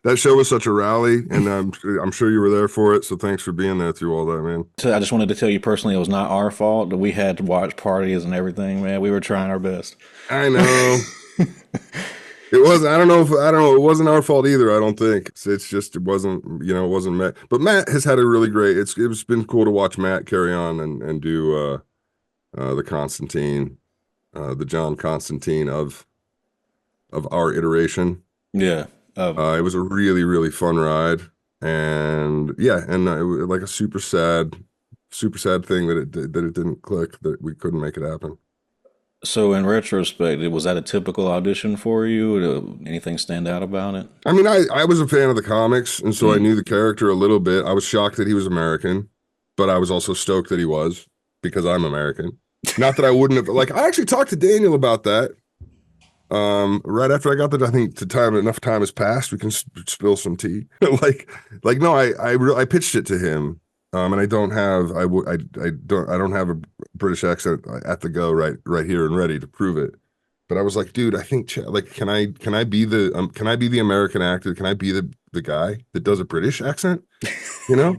that show was such a rally, and I'm sure you were there for it. So thanks for being there through all that, man. So I just wanted to tell you personally, it was not our fault that we had to watch parties and everything, man. We were trying our best. I know it was. I don't know. It wasn't our fault either. I don't think it's just it wasn't. It wasn't Matt. But Matt has had a really great. It's been cool to watch Matt carry on and do the Constantine, the John Constantine of our iteration. Yeah. It was a really, really fun ride, and yeah, and it was like a super sad thing that it didn't click, that we couldn't make it happen. So in retrospect, was that a typical audition for you? Anything stand out about it? I mean, I was a fan of the comics, and so I Mm. knew the character a little bit. I was shocked that he was American, but I was also stoked that he was because I'm American. Not that I wouldn't have like I actually talked to Daniel about that. Right after I got that, I think enough time has passed. We can spill some tea. like, no, I pitched it to him. And I don't have, I don't have a British accent at the go right here and ready to prove it. But I was like, dude, I think like, can I be the American actor? Can I be the guy that does a British accent? You know,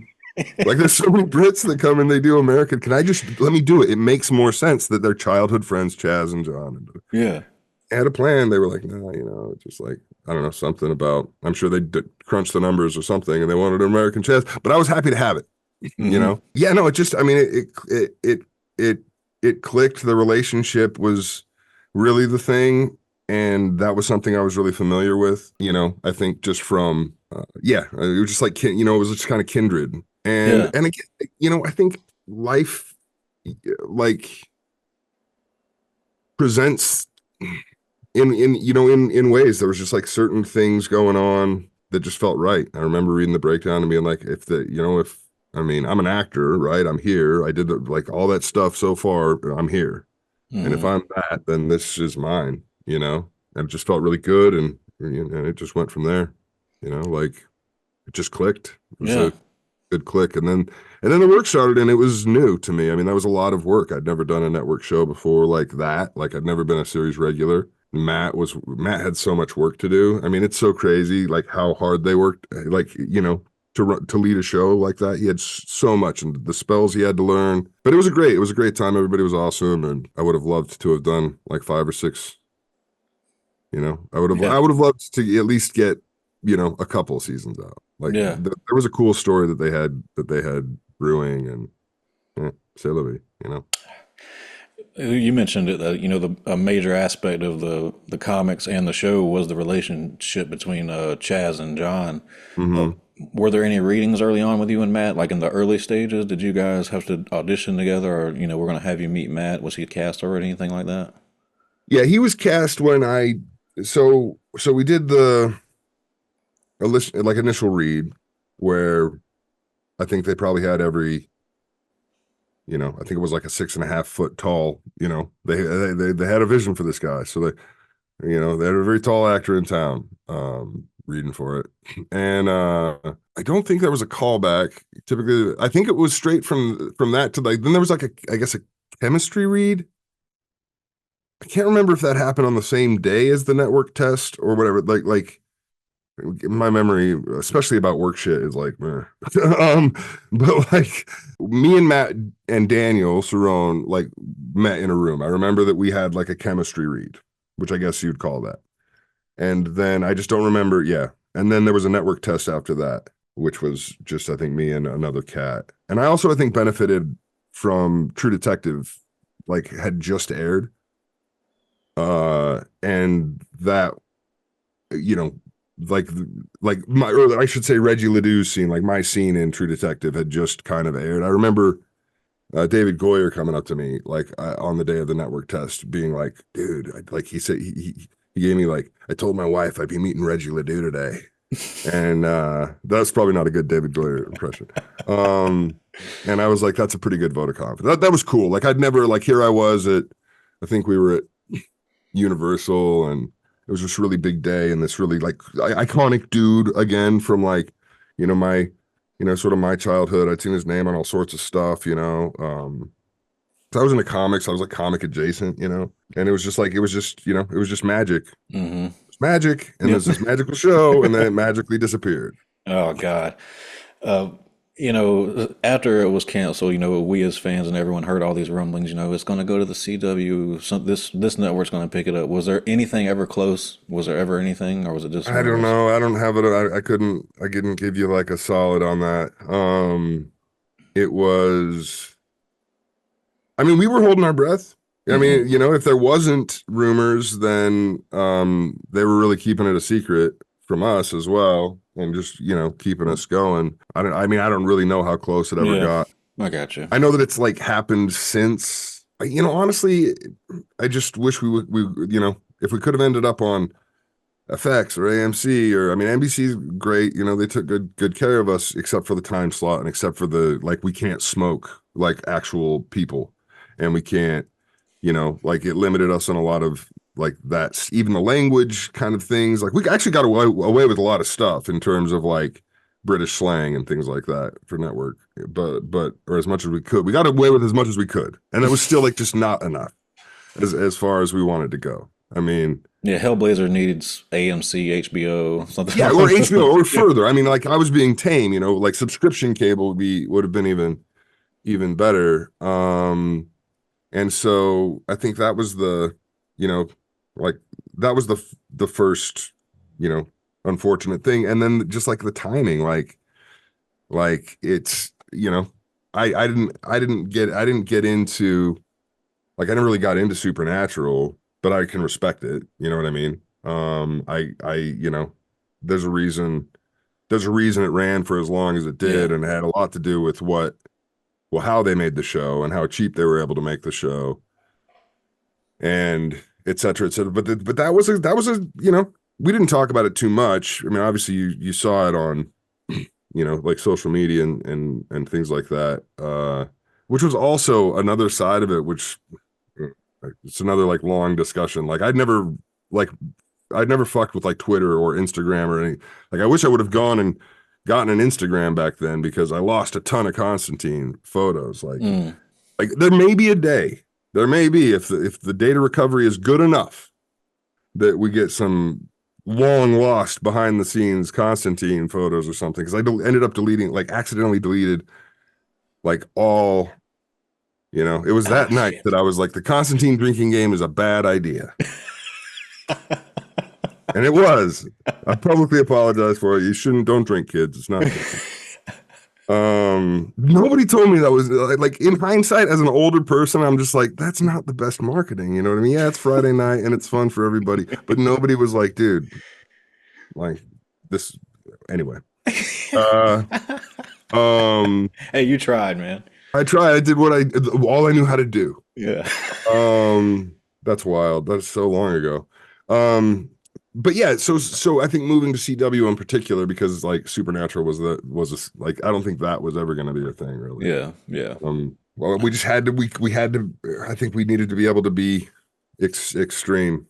like there's so many Brits that come and they do American. Can I just let me do it? It makes more sense that they're childhood friends, Chaz and John. Yeah. Had a plan. They were like, no, just like, I don't know, something about, I'm sure they crunched the numbers or something and they wanted an American chess, but I was happy to have it, Hmm. Yeah, no, it just, I mean, it clicked. The relationship was really the thing. And that was something I was really familiar with, I think just from, yeah, it was just like, it was just kind of kindred. Yeah. And again, I think life like presents in ways there was just like certain things going on that just felt right. I remember reading the breakdown and being like, if I mean, I'm an actor, right? I'm here. I did like all that stuff so far. I'm here, and if Hmm. I'm that, then this is mine. And it just felt really good, and it just went from there. Like it just clicked. It was Yeah. a good click, and then the work started, and it was new to me. I mean, that was a lot of work. I'd never done a network show before like that. Like I'd never been a series regular. Matt had so much work to do. I mean, it's so crazy like how hard they worked. Like to lead a show like that. He had so much, and the spells he had to learn. But it was a great time. Everybody was awesome, and I would have loved to have done like 5 or 6. Yeah. I would have loved to at least get a couple seasons out. Like Yeah. there was a cool story that they had brewing, and c'est la vie, You mentioned it that a major aspect of the comics and the show was the relationship between Chaz and John. Uh, hmm were there any readings early on with you and Matt, like in the early stages? Did you guys have to audition together, or we're going to have you meet Matt? Was he cast or anything like that? Yeah, he was cast when I so we did like initial read where I think they probably had I think it was like a 6.5 foot tall, they had a vision for this guy. So they had a very tall actor in town, reading for it. And I don't think there was a callback. Typically, I think it was straight from that to like, then there was like I guess a chemistry read. I can't remember if that happened on the same day as the network test or whatever. Like my memory, especially about work shit, is like, meh. um, but like me and Matt and Daniel Cerrone like met in a room. I remember that we had like a chemistry read, which I guess you'd call that. And then I just don't remember. Yeah. And then there was a network test after that, which was just, I think, me and another cat. And I also, I think, benefited from True Detective, like, had just aired. And that, you know, like, or I should say, Reggie Ledoux's scene, like my scene in True Detective had just kind of aired. I remember David Goyer coming up to me, like, on the day of the network test, being like, dude, like, he said, he gave me, like, I told my wife I'd be meeting Reggie Ledoux today. And that's probably not a good David Goyer impression. Um, and I was like, that's a pretty good vote of confidence. That was cool. Like, I'd never, like, here I was I think we were at Universal, and it was this really big day, and this really, like, iconic dude again from, like, my, sort of my childhood. I'd seen his name on all sorts of stuff. So I was into comics. I was like comic adjacent, and it was just like, it was just magic. Hmm. magic, and Yep. there's this magical show, and then it magically disappeared. Oh God. Uh, after it was canceled, we as fans and everyone heard all these rumblings. It's going to go to the CW. This network's going to pick it up. Was there anything ever close? Was there ever anything, or was it just I one of don't those? know. I don't have it. I couldn't give you like a solid on that. It was. I mean, we were holding our breath. I Hmm. mean, if there wasn't rumors, then they were really keeping it a secret from us as well, and just keeping us going. I don't. I mean, I don't really know how close it ever Yeah, got. I got you. I know that it's like happened since. Honestly, I just wish if we could have ended up on FX or AMC or I mean NBC's great. They took good care of us except for the time slot and except for the like we can't smoke like actual people, and we can't like it limited us on a lot of like that's even the language kind of things. Like we actually got away with a lot of stuff in terms of like British slang and things like that for network, but or as much as we could. We got away with as much as we could, and it was still like just not enough as far as we wanted to go. I mean, Yeah, Hellblazer needs AMC, HBO, something yeah, like or HBO or that. further. I mean, like I was being tame, like subscription cable would have been even better. And so I think that was you know, like that was the first, you know, unfortunate thing. And then just like the timing, like it's, I didn't get into like I never really got into Supernatural, but I can respect it. You know what I mean? There's a reason it ran for as long as it Yeah, did, and it had a lot to do with how they made the show and how cheap they were able to make the show, and et cetera, et cetera. But that was a we didn't talk about it too much. I mean, obviously you saw it on like social media and things like that, which was also another side of it, which it's another like long discussion. Like like I'd never fucked with like Twitter or Instagram or any. Like I wish I would have gone and gotten an Instagram back then because I lost a ton of Constantine photos. mm, Like there may be a day, there may be if the data recovery is good enough that we get some long lost behind the scenes Constantine photos or something. Because ended up deleting, like accidentally deleted, like all. It was ah, that night that shit. I was like, the Constantine drinking game is a bad idea. And it was. I publicly apologize for it. Don't drink, kids. It's not good. Nobody told me that was like in hindsight, as an older person, I'm just like, that's not the best marketing. You know what I mean? Yeah, it's Friday night and it's fun for everybody, but nobody was like, dude, like this anyway. Uh, um, Hey, you tried, man. I tried. I did all I knew how to do. Yeah. That's wild. That's so long ago. Um, but yeah, so I think moving to CW in particular because like Supernatural like I don't think that was ever going to be a thing really. Yeah, yeah, Well, we just had to we had to. I think we needed to be able to be extreme.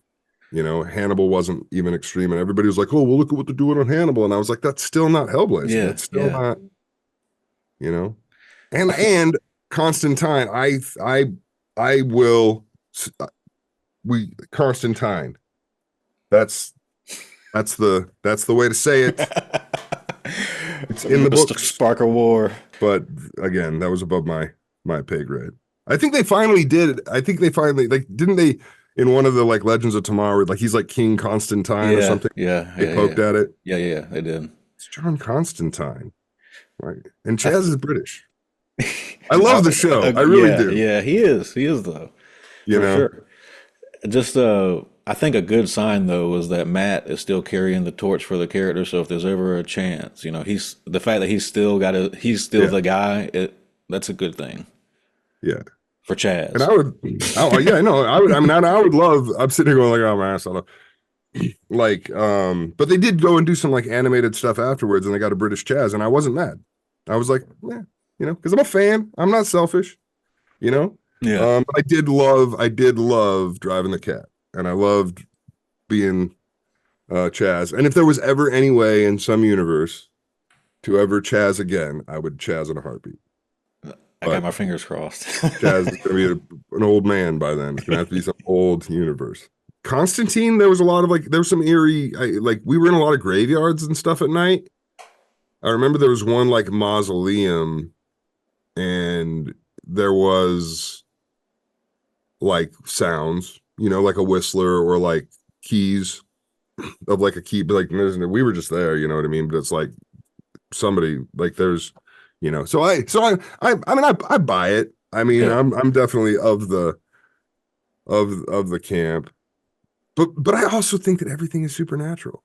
Hannibal wasn't even extreme, and everybody was like, "Oh, well, look at what they're doing on Hannibal," and I was like, "That's still not Hellblazer. yeah, That's still yeah. not you know." And I think, Constantine, I will we Constantine. That's that's the way to say it. It's in the books, Spark of War. but again, that was above my pay grade. I think they finally did. I think they finally like didn't they in one of the like Legends of Tomorrow, like he's like King Constantine or Yeah, something. yeah, They yeah, yeah, poked at it. yeah. They did. It's John Constantine, right? And I Chaz th is British. I love the show. I really yeah, do. yeah. He is though, You for know, sure. Just I think a good sign though is that Matt is still carrying the torch for the character. So if there's ever a chance, he's the fact that he's still yeah, the guy. That's a good thing yeah. for And Chaz. yeah, I know. I would. I mean, I would love. I'm sitting here going like, oh my ass. Like, but they did go and do some like animated stuff afterwards, and they got a British Chaz, and I wasn't mad. I was like, yeah, because I'm a fan. I'm not selfish, you know. Yeah, I did love driving the cat, and I loved being Chaz. And if there was ever any way in some universe to ever Chaz again, I would Chaz in a heartbeat. I got But my fingers crossed. Chaz is going to be an old man by then. It's going to have to be some old universe. Constantine, there was a lot of like there was some eerie like we were in a lot of graveyards and stuff at night. I remember there was one like mausoleum and there was like sounds, like a whistler or like keys of like a key, but like we were just there, you know what I mean? But it's like somebody like there's, I buy it. I mean, Yeah. I'm definitely of the camp, but I also think that everything is supernatural.